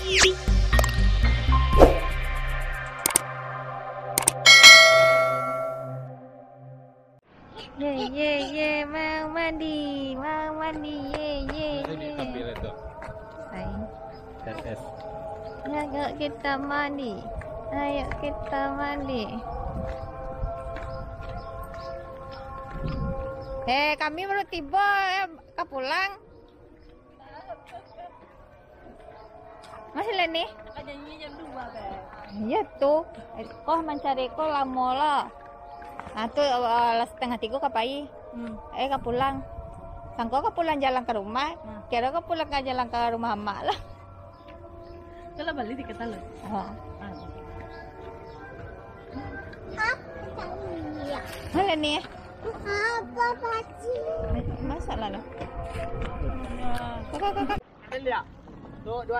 Ye, mau mandi, ye. Ambil itu. Ayo. SS. Ayo kita mandi. Kami baru tiba, kau pulang. Masih leni? Janji jam 2 kan. Iya tuh. Kau mencari kau lama lah. Nah tuh setengah 3 kapai. Kau pulang. Sangko kau pulang jalan ke rumah. Kira kau pulang ke jalan ke rumah emak lah. Kalau balik di kata lo. Mana nih? Apa paci? Masalah lo. Kakak. Lihat. 2 3.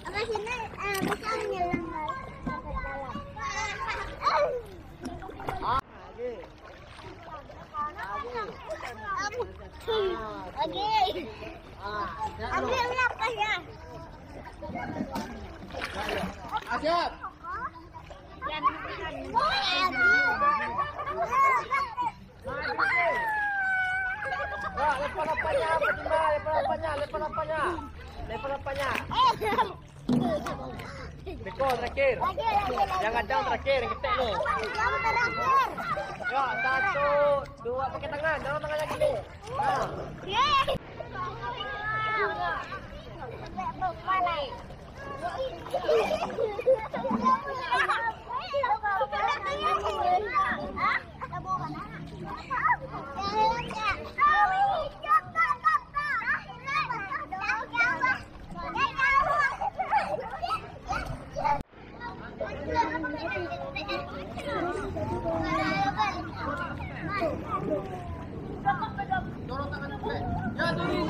Apa sini? Bisa menyelam ke dalam. Lagi. Ambil apa ya? Siap. Lepas apanya? Dekor terakhir. Yang ada terakhir yang ketek ni. Yang terakhir. Ya, 1, 2 pakai tangan, jangan tangannya gini. Dorong tangan ke. Ya, duri.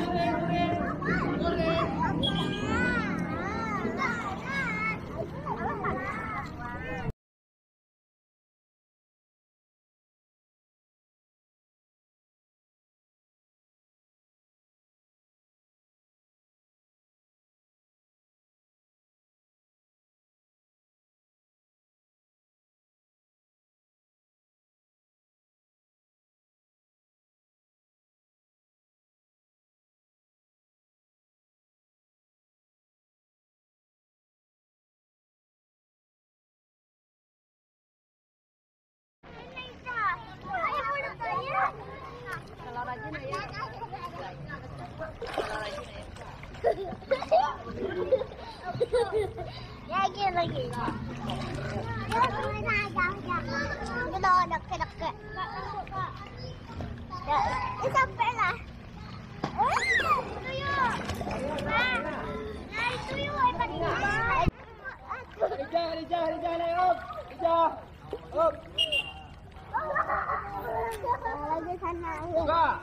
Lagi. Kita dekat. Ya, sampai lah. Itu yuk. Hijau, Up. Lagi sana. Buka.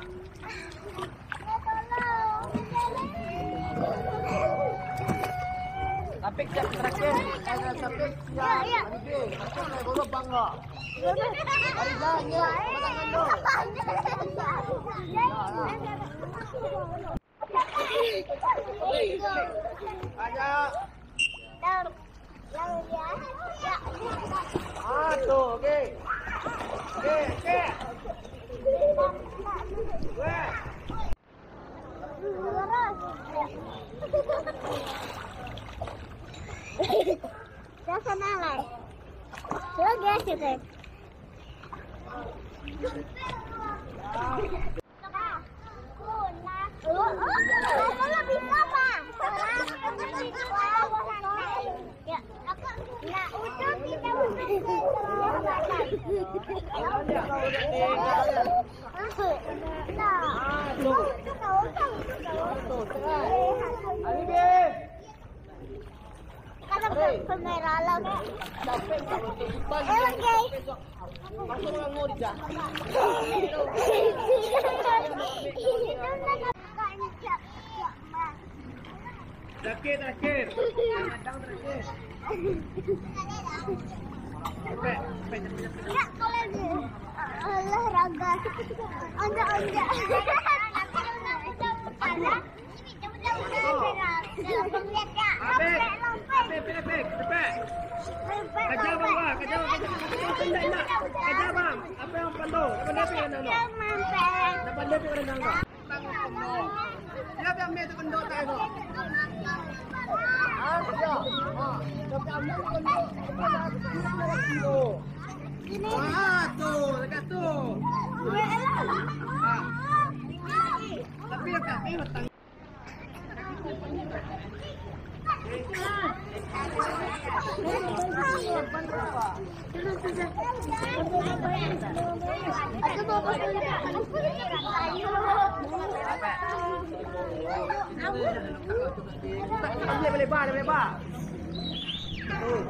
Tapik jap terakhir. Jangan tapik. Ya. Tapik boleh bangga. Hari jalan ya. Tangan dulu. Ayo. Tuh, oke. Rasa malai. Coba guys kita. Terakhir. Ya, olahraga. Anja. pandai pi nang no. Mampet. Na pandai pi nang no. Siapa yang metu kendok tayo no? Ah, siya. Ah, kami kendok. Ah, tuh, dekat tuh. Ah. Tapi yang kaki matang. Boleh lebar. Terus.